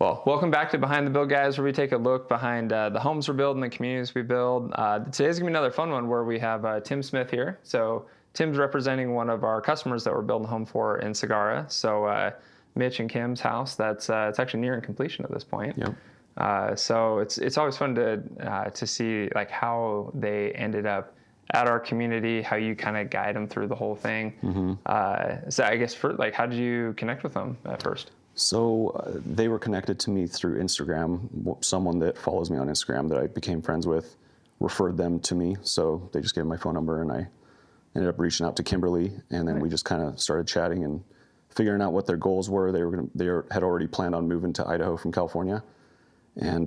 Well, welcome back to Behind the Build, guys, where we take a look behind the homes we're building, the communities we build. Today's gonna be another fun one where we have Tim Smith here. So Tim's representing one of our customers that we're building a home for in Sagara. So Mitch and Kim's house, it's actually nearing completion at this point. Yep. So it's always fun to see like how they ended up at our community, how you kind of guide them through the whole thing. So I guess like, how did you connect with them at first? So they were connected to me through Instagram. Someone that follows me on Instagram that I became friends with referred them to me. So they just gave my phone number, and I ended up reaching out to Kimberly, and then we just kind of started chatting and figuring out what their goals were. They had already planned on moving to Idaho from California, and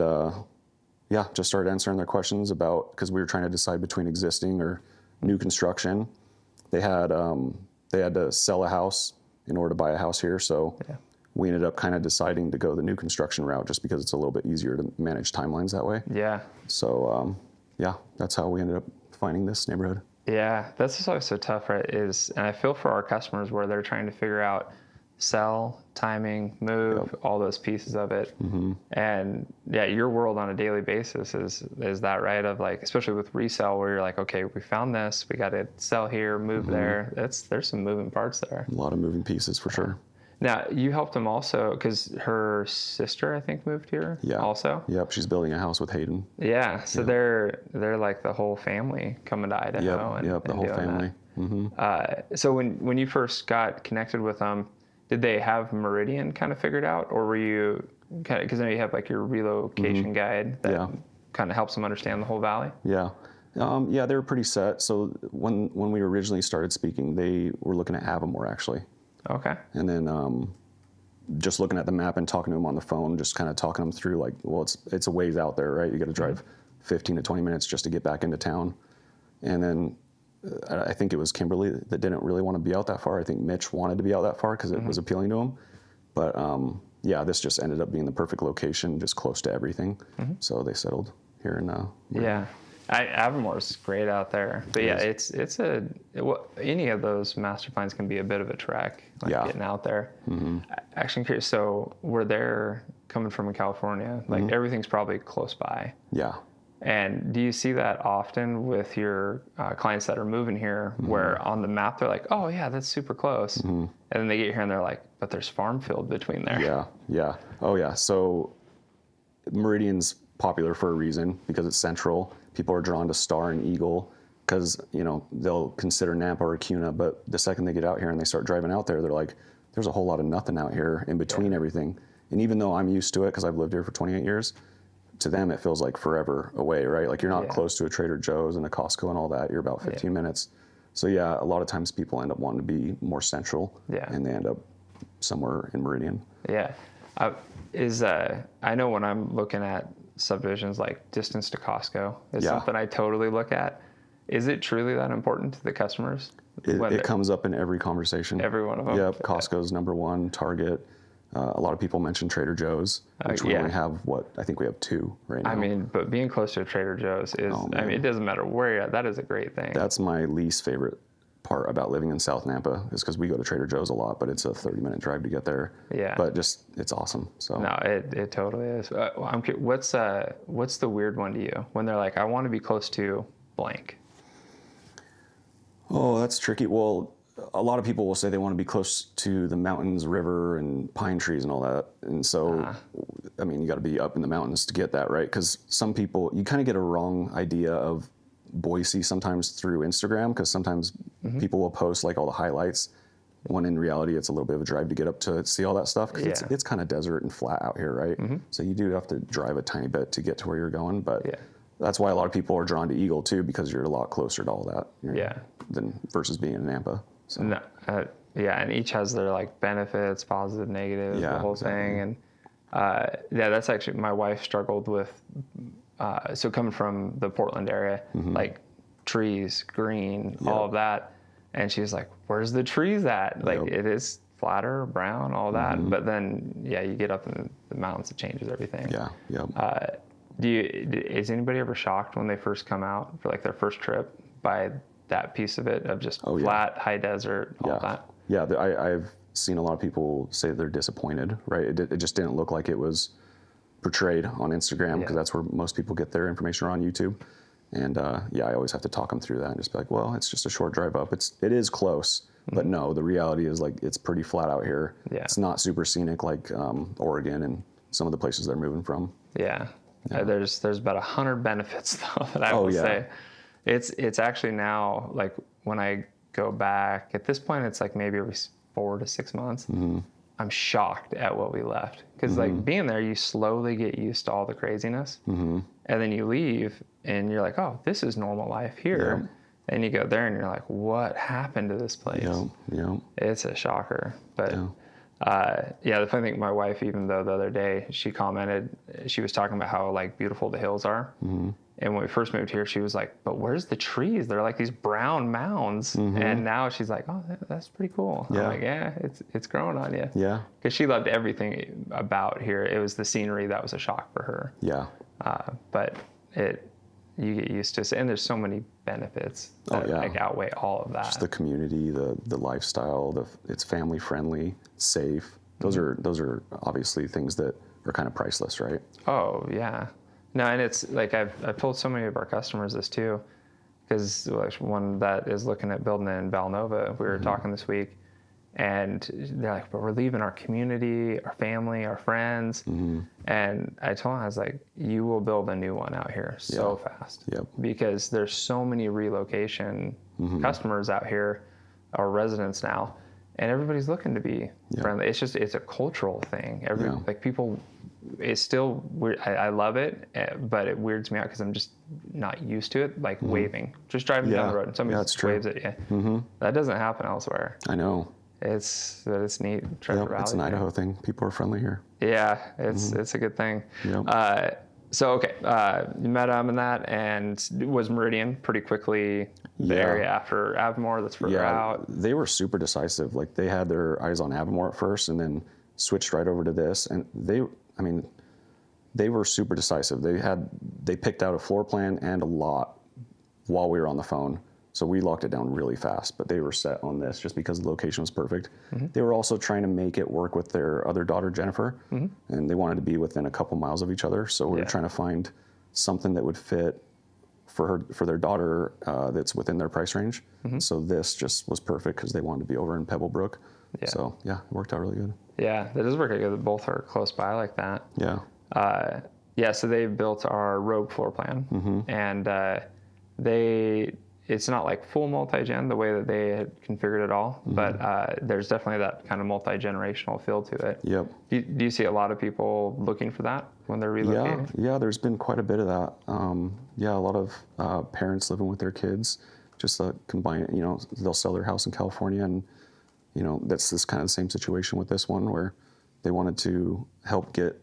just started answering their questions because we were trying to decide between existing or new construction. They had to sell a house in order to buy a house here, so. Yeah. We ended up kind of deciding to go the new construction route just because it's a little bit easier to manage timelines that way. Yeah. So, that's how we ended up finding this neighborhood. Yeah, that's just always so tough, right? And I feel for our customers where they're trying to figure out sell, timing, move, all those pieces of it. And yeah, your world on a daily basis is that, right? Of like, especially with resale where you're like, okay, we found this, we got to sell here, move there. There's some moving parts there. A lot of moving pieces for sure. Now, you helped them also because her sister, I think, moved here also? Yep, she's building a house with Hayden. Yeah, so they're like the whole family coming to Idaho. Yep, the whole family. So when you first got connected with them, did they have Meridian kind of figured out? Or were you kind of, because then you have like your relocation guide that kind of helps them understand the whole valley? Yeah. They were pretty set. So when we originally started speaking, they were looking at Avamore actually. Okay. And then just looking at the map and talking to them on the phone, just kind of talking them through like, well, it's a ways out there, right? You got to drive 15 to 20 minutes just to get back into town. And then I think it was Kimberly that didn't really want to be out that far. I think Mitch wanted to be out that far because it was appealing to him. But this just ended up being the perfect location, just close to everything. So they settled here in Yeah. Avamore's great out there, but any of those master plans can be a bit of a trek, getting out there. Actually, I'm curious. So we're there coming from California, like everything's probably close by. Yeah. And do you see that often with your clients that are moving here, where on the map they're like, oh yeah, that's super close, and then they get here and they're like, but there's farm field between there. Yeah. Oh yeah. So Meridian's popular for a reason because it's central. People are drawn to Star and Eagle because, they'll consider Nampa or Cuna, but the second they get out here and they start driving out there, they're like, there's a whole lot of nothing out here in between everything. And even though I'm used to it because I've lived here for 28 years, to them it feels like forever away, right? Like you're not close to a Trader Joe's and a Costco and all that. You're about 15 minutes. So a lot of times people end up wanting to be more central and they end up somewhere in Meridian. Yeah. I know when I'm looking at subdivisions, like distance to Costco is something I totally look at. Is it truly that important to the customers? It comes up in every conversation. Every one of them? Yep, Costco's number one, Target. A lot of people mention Trader Joe's, which we only have, I think we have 2 right now. I mean, but being close to a Trader Joe's it doesn't matter where you're at, that is a great thing. That's my least favorite part about living in South Nampa is because we go to Trader Joe's a lot, but it's a 30-minute drive to get there. Yeah. But it's awesome. So no, it totally is. I'm curious, what's the weird one to you when they're like, I want to be close to blank? Oh, that's tricky. Well, a lot of people will say they want to be close to the mountains, river, and pine trees and all that. And so, I mean, you got to be up in the mountains to get that, right? Because some people, you kind of get a wrong idea of Boise sometimes through Instagram because sometimes people will post like all the highlights when in reality it's a little bit of a drive to get up to see all that stuff because it's kind of desert and flat out here, right? So you do have to drive a tiny bit to get to where you're going, but that's why a lot of people are drawn to Eagle too because you're a lot closer to all that than versus being in Nampa. So. No, and each has their like benefits, positive, negative, the whole thing, and that's actually my wife struggled with. So coming from the Portland area, like trees, green, all of that. And she's like, where's the trees at? Like it is flatter, brown, all that. But then, you get up in the mountains, it changes everything. Is anybody ever shocked when they first come out for like their first trip by that piece of it of just flat, high desert, all that? Yeah, I've seen a lot of people say they're disappointed, right? It just didn't look like it was portrayed on Instagram, because that's where most people get their information, or on YouTube. And I always have to talk them through that and just be like, well, it's just a short drive up. It is close, but no, the reality is, like, it's pretty flat out here. Yeah. It's not super scenic like Oregon and some of the places they're moving from. Yeah. There's about 100 benefits though that I will say. It's actually now, like, when I go back at this point, it's like maybe every 4 to 6 months. I'm shocked at what we left, because like being there, you slowly get used to all the craziness, and then you leave and you're like, oh, this is normal life here. And you go there and you're like, what happened to this place? It's a shocker. But the funny thing, my wife, even though the other day she commented, she was talking about how, like, beautiful the hills are. And when we first moved here, she was like, but where's the trees? They're like these brown mounds. And now she's like, oh, that's pretty cool. I'm like, yeah, it's growing on you. Yeah. Because she loved everything about here. It was the scenery that was a shock for her. Yeah. But you get used to it. And there's so many benefits that like outweigh all of that. Just the community, the lifestyle, it's family friendly, safe. Those are obviously things that are kind of priceless, right? Oh, yeah. No, and it's like I've told so many of our customers this too, because one that is looking at building in Valnova, we were talking this week, and they're like, but we're leaving our community, our family, our friends. And I told them, I was like, you will build a new one out here so fast. Because there's so many relocation customers out here, or residents now, and everybody's looking to be friendly. It's a cultural thing. Like, people, it's still weird. I love it, but it weirds me out because I'm just not used to it. Like waving, just driving down the road and somebody just waves at you. That doesn't happen elsewhere. I know. It's neat. It's an Idaho thing. People are friendly here. Yeah, it's a good thing. So okay, you met them and that, and was Meridian pretty quickly the area after Avamore that's further out? They were super decisive. Like, they had their eyes on Avamore at first, and then switched right over to this. And they were super decisive. They picked out a floor plan and a lot while we were on the phone. So we locked it down really fast, but they were set on this just because the location was perfect. They were also trying to make it work with their other daughter, Jennifer, and they wanted to be within a couple miles of each other. So we were trying to find something that would fit for their daughter that's within their price range. So this just was perfect because they wanted to be over in Pebblebrook. So it worked out really good. Yeah, that does work out good. Both are close by like that. So they built our Rogue floor plan, and it's not like full multi-gen the way that they had configured it all, but there's definitely that kind of multi-generational feel to it. Do you see a lot of people looking for that when they're relocating? Yeah, there's been quite a bit of that. A lot of parents living with their kids, just combine it. They'll sell their house in California, and that's this kind of the same situation with this one, where they wanted to help get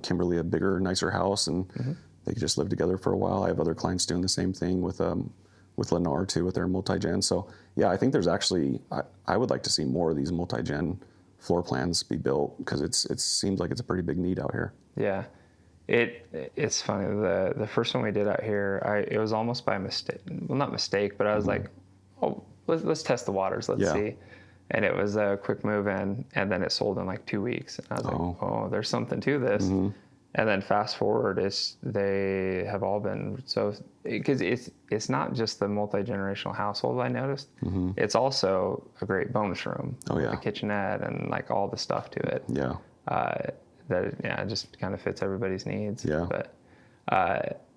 Kimberly a bigger, nicer house, and they could just live together for a while. I have other clients doing the same thing with Lennar too, with their multi-gen. So I think there's actually, I would like to see more of these multi-gen floor plans be built, because it seems like it's a pretty big need out here. Yeah, it's funny. The first one we did out here, it was almost by mistake. Well, not mistake, but I was like, oh, let's test the waters. Let's see. And it was a quick move in, and then it sold in like 2 weeks. And I was like, oh, there's something to this. And then fast forward, they have all been because it's not just the multi-generational household I noticed. It's also a great bonus room. With the kitchenette and like all the stuff to it. It just kind of fits everybody's needs. But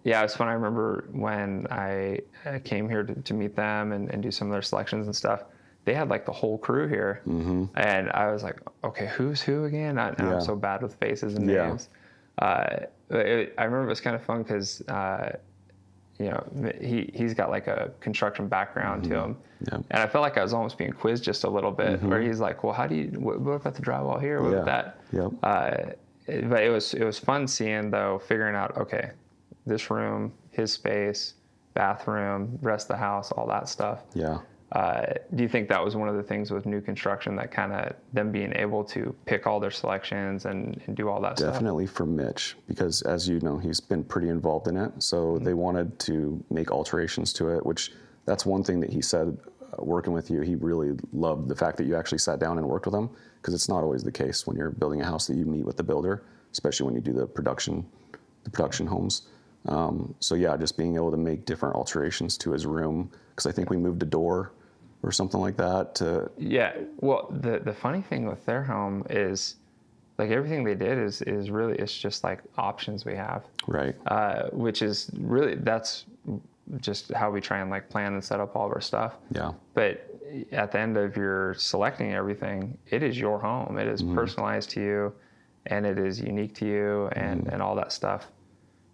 it's fun. I remember when I came here to meet them and do some of their selections and stuff. They had like the whole crew here, and I was like, okay, who's who again? I'm so bad with faces and names. I remember it was kind of fun because, he's got like a construction background to him. And I felt like I was almost being quizzed just a little bit, where he's like, well, what about the drywall here? What about that? But it was fun seeing, though, figuring out, okay, this room, his space, bathroom, rest of the house, all that stuff. Do you think that was one of the things with new construction, that kind of them being able to pick all their selections and do all that stuff? Definitely for Mitch, because as you know, he's been pretty involved in it. So they wanted to make alterations to it, which that's one thing that he said, working with you, he really loved the fact that you actually sat down and worked with him, because it's not always the case when you're building a house that you meet with the builder. especially when you do the production homes. So yeah, just being able to make different alterations to his room, because I think we moved a door or something like that to. Yeah. Well, the funny thing with their home is, like, everything they did is really, it's just like options we have. Right. Which is really, that's just how we try and like plan and set up all of our stuff. Yeah. But at the end of your selecting everything, it is your home. It is personalized to you, and it is unique to you, and all that stuff.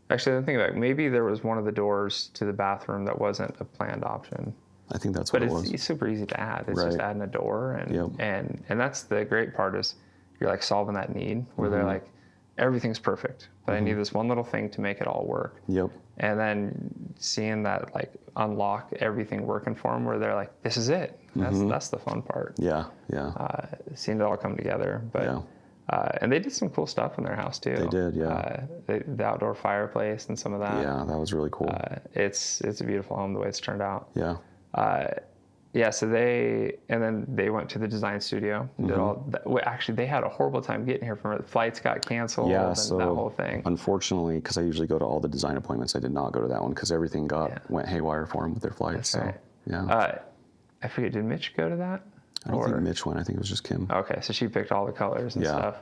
Actually, I'm thinking about it, maybe there was one of the doors to the bathroom that wasn't a planned option. I think that's what it was. But it's super easy to add. It's Right. just adding a door, Yep. and that's the great part, is you're like solving that need where they're like, everything's perfect, but I need this one little thing to make it all work. Yep. And then seeing that like unlock everything working for them, where they're like, this is it. That's the fun part. Yeah. Yeah. Seeing it all come together. But Yeah. and they did some cool stuff in their house too. They did, yeah. The outdoor fireplace and some of that. Yeah, that was really cool. It's a beautiful home the way it's turned out. Yeah. Yeah, so they went to the design studio. Did all that. Well, actually, they had a horrible time getting here from it. Flights got canceled, Yeah, and so that whole thing. Unfortunately, because I usually go to all the design appointments, I did not go to that one because everything went haywire for them with their flights. That's so right. yeah, I forget, did Mitch go to that? I don't think Mitch went. I think it was just Kim. Okay, so she picked all the colors and Yeah.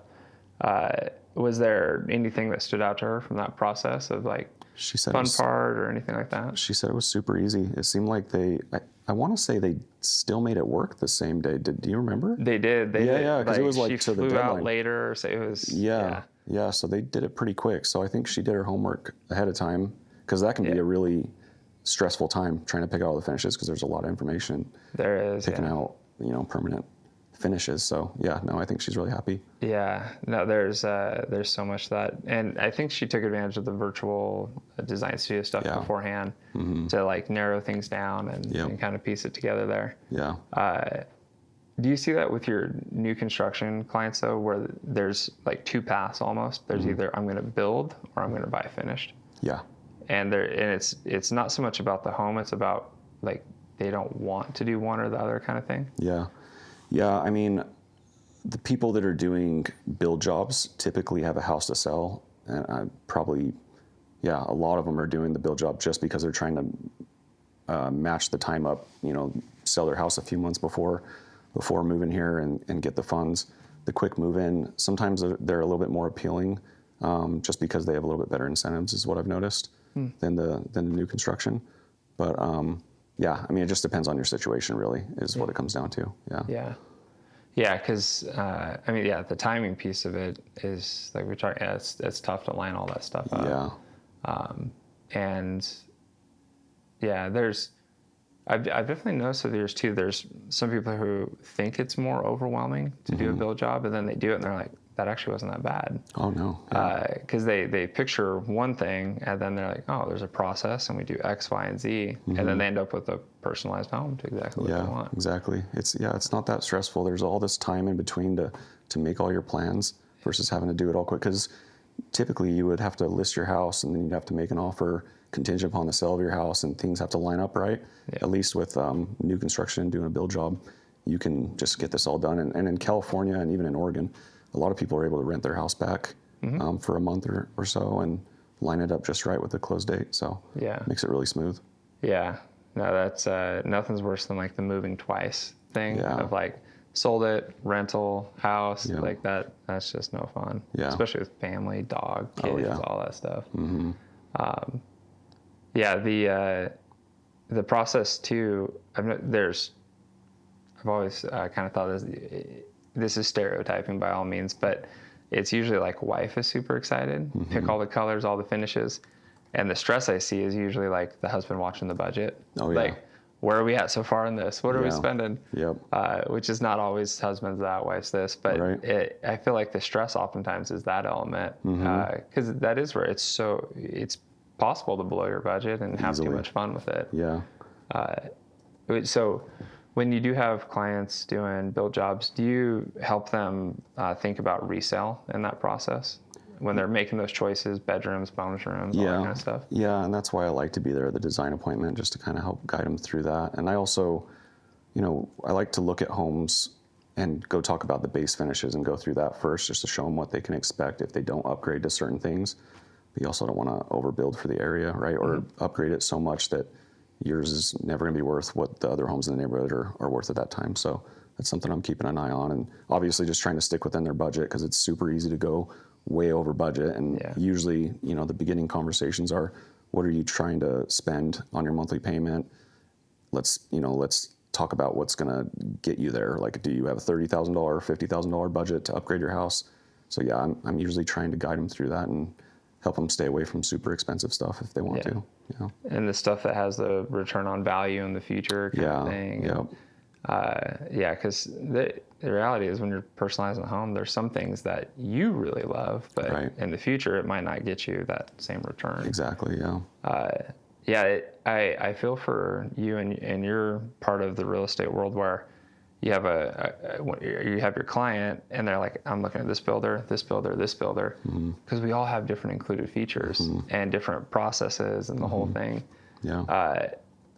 stuff. Was there anything that stood out to her from that process of like She said fun part or anything like that? She said it was super easy. It seemed like I want to say they still made it work the same day. Do you remember? They did. Yeah, because it was like she to the flew out deadline. later, so it was Yeah. So they did it pretty quick. So I think she did her homework ahead of time, because that can be a really stressful time trying to pick out all the finishes, because there's a lot of information. There is Picking out permanent finishes. So yeah, no, I think she's really happy. Yeah, no, there's so much that, and I think she took advantage of the virtual design studio stuff beforehand to like narrow things down and kind of piece it together there. Yeah. Do you see that with your new construction clients though, where there's like two paths almost? There's either I'm going to build or I'm going to buy finished. Yeah. And it's not so much about the home; it's about like they don't want to do one or the other kind of thing. Yeah. Yeah. I mean, the people that are doing build jobs typically have a house to sell, and a lot of them are doing the build job just because they're trying to match the time up, sell their house a few months before moving here and get the funds. The quick move in, sometimes they're a little bit more appealing, just because they have a little bit better incentives, is what I've noticed, than the new construction. But yeah, I mean, it just depends on your situation, really, is what it comes down to. Yeah. Yeah, because the timing piece of it is like we're talking. Yeah, it's tough to line all that stuff up. Yeah. And yeah, I've definitely noticed that there's some people who think it's more overwhelming to do a build job, and then they do it and they're like, that actually wasn't that bad. Oh no. Because they picture one thing and then they're like, oh, there's a process and we do X, Y, and Z, and then they end up with a personalized home to exactly what they want. Exactly. It's not that stressful. There's all this time in between to make all your plans versus having to do it all quick. Because typically you would have to list your house and then you'd have to make an offer contingent upon the sale of your house, and things have to line up right. Yeah. At least with new construction, doing a build job, you can just get this all done. And in California and even in Oregon, a lot of people are able to rent their house back for a month or so and line it up just right with the close date. So it makes it really smooth. Yeah. No, that's nothing's worse than like the moving twice thing of like sold it, rental, house, like that. That's just no fun. Yeah. Especially with family, dog, kids, all that stuff. Mm-hmm. The process too. I've always kind of thought this is stereotyping by all means, but it's usually like wife is super excited, pick all the colors, all the finishes, and the stress I see is usually like the husband watching the budget. Oh yeah. Like, where are we at so far in this? What are we spending? Yep. Which is not always husband's that, wife's this, but I feel like the stress oftentimes is that element, because that is where it's possible to blow your budget and have too much fun with it. Yeah. So when you do have clients doing build jobs, do you help them think about resale in that process when they're making those choices, bedrooms, bonus rooms, all that kind of stuff? Yeah, and that's why I like to be there at the design appointment, just to kind of help guide them through that. And I also, I like to look at homes and go talk about the base finishes and go through that first, just to show them what they can expect if they don't upgrade to certain things. But you also don't want to overbuild for the area, right? Or upgrade it so much that yours is never going to be worth what the other homes in the neighborhood are worth at that time. So that's something I'm keeping an eye on, and obviously just trying to stick within their budget, because it's super easy to go way over budget. And usually, the beginning conversations are, what are you trying to spend on your monthly payment? Let's talk about what's going to get you there. Like, do you have a $30,000, $50,000 budget to upgrade your house? So yeah, I'm usually trying to guide them through that and help them stay away from super expensive stuff if they want to. And the stuff that has the return on value in the future kind of thing. Because the reality is, when you're personalizing a home, there's some things that you really love, but in the future it might not get you that same return. Exactly. I feel for you, and you're part of the real estate world where you have you have your client, and they're like, I'm looking at this builder, this builder, this builder, because we all have different included features and different processes and the whole thing.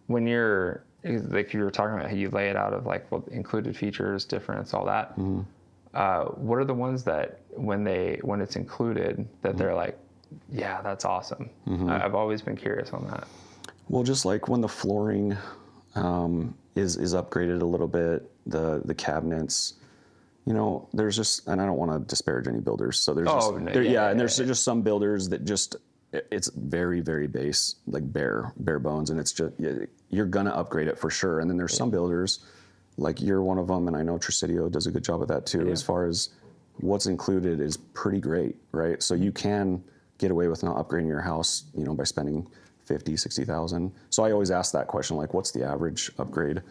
When you're like, you were talking about how you lay it out of like, well, included features, difference, all that. What are the ones that when it's included that they're like, yeah, that's awesome? I've always been curious on that. Well, just like when the flooring is upgraded a little bit, the cabinets, there's just, and I don't want to disparage any builders. So there's there's just some builders that just, it's very, very base, like bare bones, and it's just, you're gonna upgrade it for sure. And then there's some builders, like you're one of them, and I know Tresidio does a good job of that too. As far as what's included is pretty great, right? So you can get away with not upgrading your house, by spending $50,000, $60,000. So I always ask that question, like, what's the average upgrade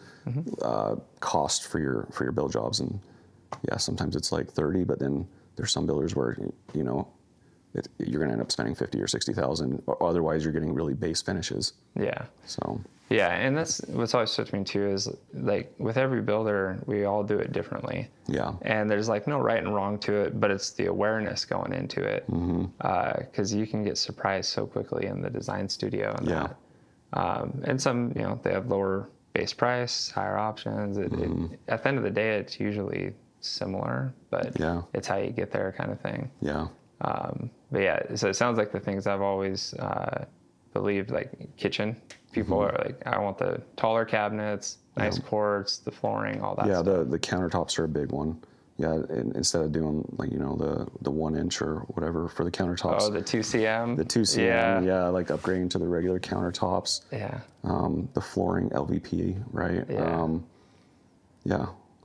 cost for your build jobs? And sometimes it's like 30, but then there's some builders where you're going to end up spending 50 or 60,000. Or otherwise, you're getting really base finishes. So. Yeah, and that's what's always struck me too, is like with every builder, we all do it differently. And there's like no right and wrong to it, but it's the awareness going into it. Because you can get surprised so quickly in the design studio and that. And some, they have lower base price, higher options. At the end of the day, it's usually similar, but it's how you get there kind of thing. But so it sounds like the things I've always believed, like kitchen, people are like, I want the taller cabinets, nice quartz, the flooring, all that stuff. The countertops are a big one. Instead of doing like, the 1 inch or whatever for the countertops. Oh, the 2cm? The 2cm, like upgrading to the regular countertops. The flooring, LVP, right?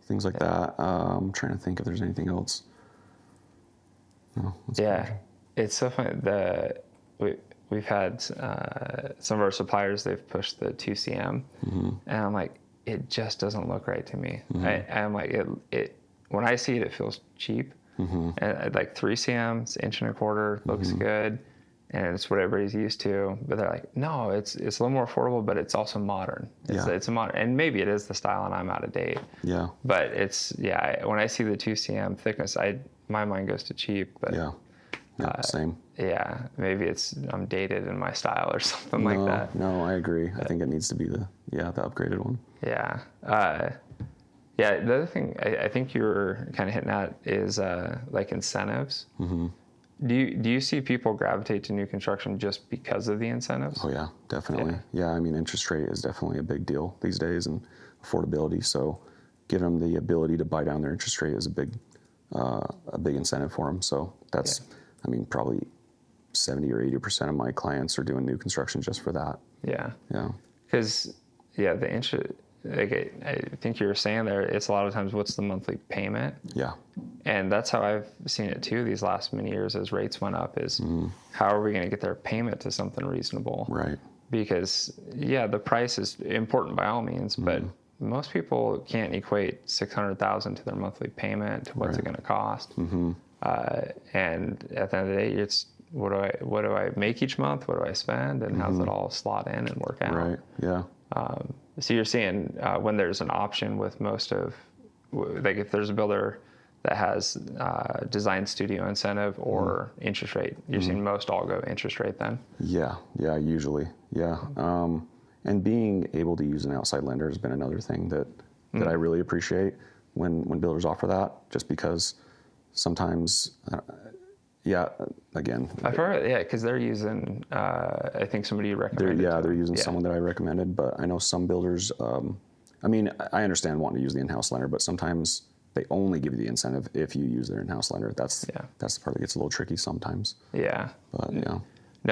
Things like that. I'm trying to think if there's anything else. No, it's so funny. We've had some of our suppliers, they've pushed the 2cm, and I'm like, it just doesn't look right to me. I'm like, it when I see it, it feels cheap. And like 3cm, it's 1.25 inches, looks good, and it's what everybody's used to. But they're like, no, it's a little more affordable, but it's also modern. It's a modern, and maybe it is the style, and I'm out of date. But it's when I see the 2cm thickness, my mind goes to cheap. But same. Maybe I'm dated in my style or something like that. No, I agree. I think it needs to be the upgraded one. The other thing I think you were kind of hitting at is like incentives. Do you see people gravitate to new construction just because of the incentives? Oh yeah, definitely. I mean, interest rate is definitely a big deal these days, and affordability. So giving them the ability to buy down their interest rate is a big incentive for them. So that's, I mean, probably 70 or 80% of my clients are doing new construction just for that. Because the interest, like I think you were saying there, it's a lot of times, what's the monthly payment? And that's how I've seen it too these last many years as rates went up, is how are we going to get their payment to something reasonable? Because the price is important by all means, but most people can't equate $600,000 to their monthly payment. What's it going to cost? And at the end of the day, it's what do I make each month? What do I spend? And how's it all slot in and work out? So you're seeing when there's an option with most of, like if there's a builder that has design studio incentive or interest rate, you're seeing most all go interest rate then? Usually. And being able to use an outside lender has been another thing that I really appreciate. when builders offer that, just because sometimes, again. I've heard, because they're using, I think somebody you recommended. They're using someone that I recommended, but I know some builders, I understand wanting to use the in-house lender, but sometimes they only give you the incentive if you use their in-house lender. That's the part that gets a little tricky sometimes. Yeah. But No,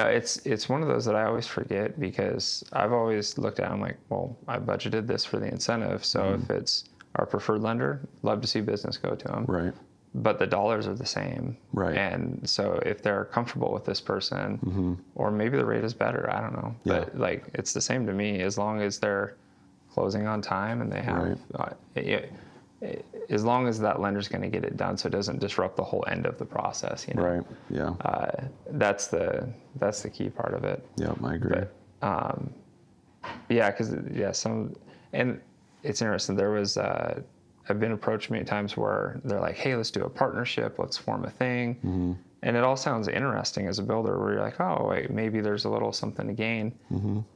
it's one of those that I always forget, because I've always looked at it, I'm like, well, I budgeted this for the incentive. So if it's our preferred lender, love to see business go to them. Right. But the dollars are the same. Right. And so if they're comfortable with this person, or maybe the rate is better, I don't know. Yeah. But like, it's the same to me, as long as they're closing on time and they have, as long as that lender's going to get it done, so it doesn't disrupt the whole end of the process, Right. Yeah. That's the key part of it. Yeah, I agree. But, and it's interesting. There was, I've been approached many times where they're like, hey, let's do a partnership, let's form a thing. And it all sounds interesting as a builder, where you're like, oh, wait, maybe there's a little something to gain.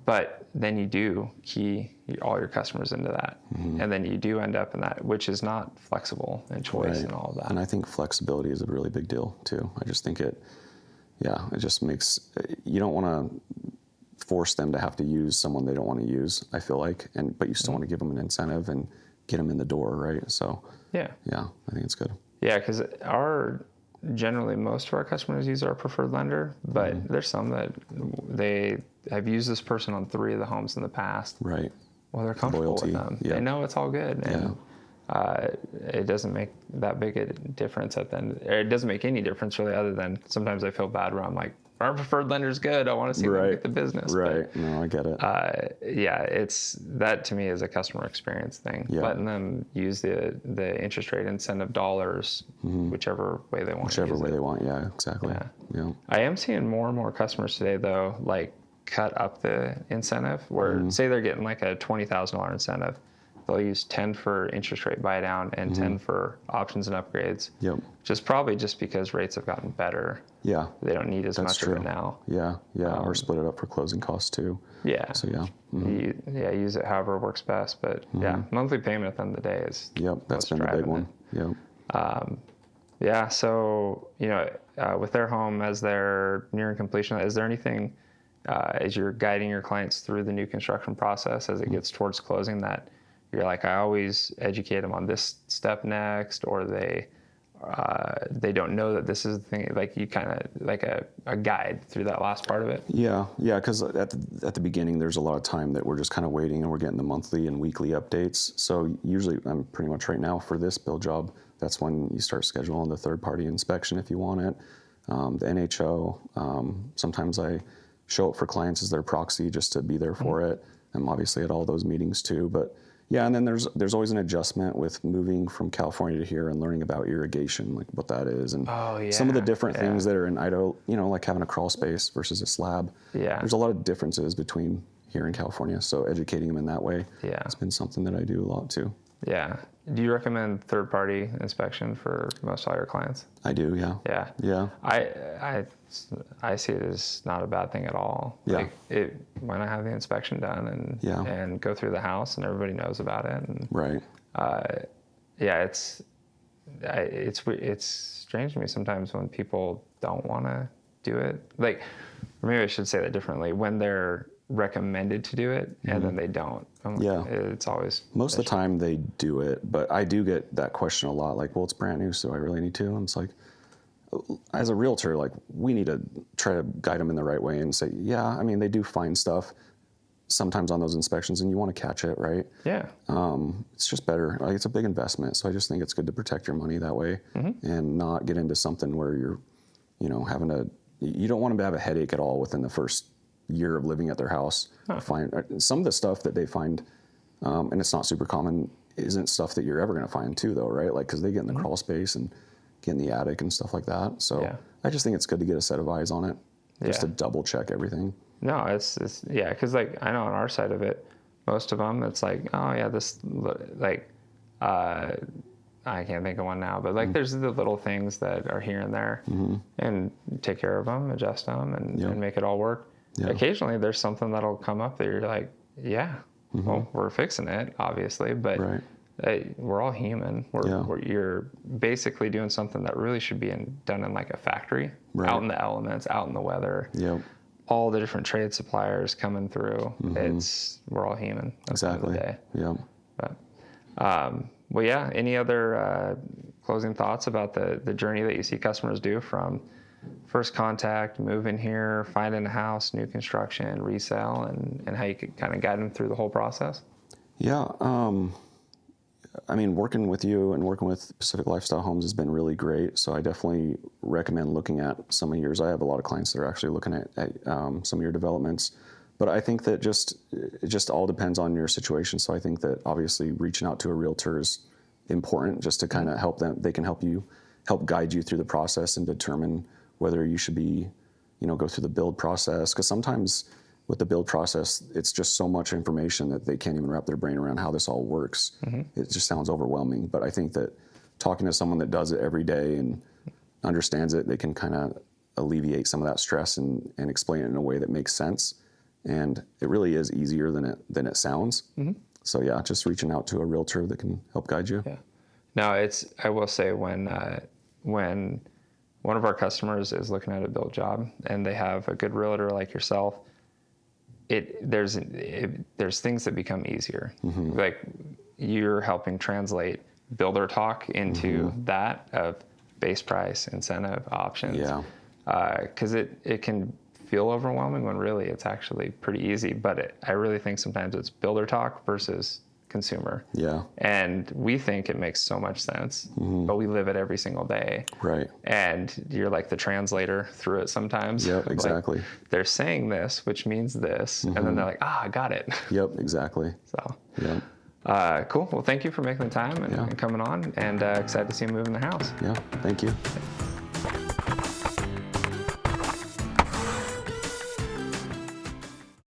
But then you do key all your customers into that. And then you do end up in that, which is not flexible in choice and all of that. And I think flexibility is a really big deal too. I just think it just makes, you don't want to force them to have to use someone they don't want to use, I feel like, but you still want to give them an incentive and get them in the door, right? So I think it's good. Yeah, because generally most of our customers use our preferred lender, but there's some that they have used this person on 3 of the homes in the past. Right. Well, they're comfortable with them. They know it's all good. And it doesn't make that big a difference at the end. It doesn't make any difference really, other than sometimes I feel bad where I'm like, our preferred lender's good, I want to see them get the business. Right. But, no, I get it. It's that to me is a customer experience thing. Letting them use the interest rate incentive dollars, whichever way they want. Whichever way they want. Yeah, exactly. Yeah. I am seeing more and more customers today though, like cut up the incentive, where say they're getting like a $20,000 incentive. They'll use 10 for interest rate buy down and 10 for options and upgrades. Yep. Probably just because rates have gotten better. Yeah. They don't need as much of it now. Yeah. Yeah. Or split it up for closing costs too. Yeah. So use it however works best. But monthly payment at the end of the day is that's been the big one. Yep. So with their home as they're nearing completion, is there anything as you're guiding your clients through the new construction process as it gets towards closing that you're like, I always educate them on this step next, or they don't know that this is the thing, like you kind of like a guide through that last part of it? Yeah, because at the beginning, there's a lot of time that we're just kind of waiting, and we're getting the monthly and weekly updates. So usually, I'm pretty much right now for this build job, that's when you start scheduling the third-party inspection if you want it, the NHO. Sometimes I show up for clients as their proxy just to be there for it. I'm obviously at all those meetings too, but yeah, and then there's always an adjustment with moving from California to here and learning about irrigation, like what that is, and some of the different things that are in Idaho, like having a crawl space versus a slab. Yeah. There's a lot of differences between here and California, so educating them in that way has been something that I do a lot too. Yeah. Do you recommend third-party inspection for most all your clients? I do, yeah. Yeah. Yeah. I see it as not a bad thing at all. Yeah. Like when I have the inspection done and go through the house and everybody knows about it. And, right. It's strange to me sometimes when people don't want to do it. Like, or maybe I should say that differently. When they're recommended to do it and then they don't. It's always most of the time they do it, but I do get that question a lot, like, well, it's brand new, so I really need to. And it's like, as a realtor, like, we need to try to guide them in the right way and say, they do find stuff sometimes on those inspections and you want to catch it, right? Yeah. It's just better. Like, it's a big investment, so I just think it's good to protect your money that way and not get into something where you're you don't want them to have a headache at all within the first year of living at their house. Find some of the stuff that they find, and it's not super common, isn't stuff that you're ever going to find too, though, right? Like, because they get in the crawl space and get in the attic and stuff like that. So I just think it's good to get a set of eyes on it, just to double check everything. No, it's because like I know on our side of it, most of them it's like, this like I can't think of one now, but like there's the little things that are here and there, and take care of them, adjust them, and make it all work. Yeah. Occasionally there's something that'll come up that you're like, well, we're fixing it, obviously, but we're all human. You're basically doing something that really should be done in like a factory, out in the elements, out in the weather. Yep. All the different trade suppliers coming through. We're all human. Exactly. Yeah. Well, yeah. Any other closing thoughts about the journey that you see customers do from first contact, moving here, finding a house, new construction, resale, and how you could kind of guide them through the whole process? Yeah. I mean, working with you and working with Pacific Lifestyle Homes has been really great. So I definitely recommend looking at some of yours. I have a lot of clients that are actually looking at some of your developments. But I think that it just all depends on your situation. So I think that obviously reaching out to a realtor is important, just to kind of help them. They can help guide you through the process and determine whether you should be, go through the build process. Because sometimes with the build process, it's just so much information that they can't even wrap their brain around how this all works. It just sounds overwhelming. But I think that talking to someone that does it every day and understands it, they can kind of alleviate some of that stress and explain it in a way that makes sense. And it really is easier than it sounds. So yeah, just reaching out to a realtor that can help guide you. Yeah. Now I will say when one of our customers is looking at a build job and they have a good realtor like yourself, there's things that become easier. Like you're helping translate builder talk into that of base price, incentive, options. Yeah. Because it can feel overwhelming when really it's actually pretty easy. But I really think sometimes it's builder talk versus consumer. Yeah. And we think it makes so much sense, but we live it every single day. Right. And you're like the translator through it sometimes. Yep, exactly. Like, they're saying this, which means this. And then they're like, I got it. Yep, exactly. So, yeah. Cool. Well, thank you for making the time and coming on, and excited to see you move in the house. Yeah, thank you.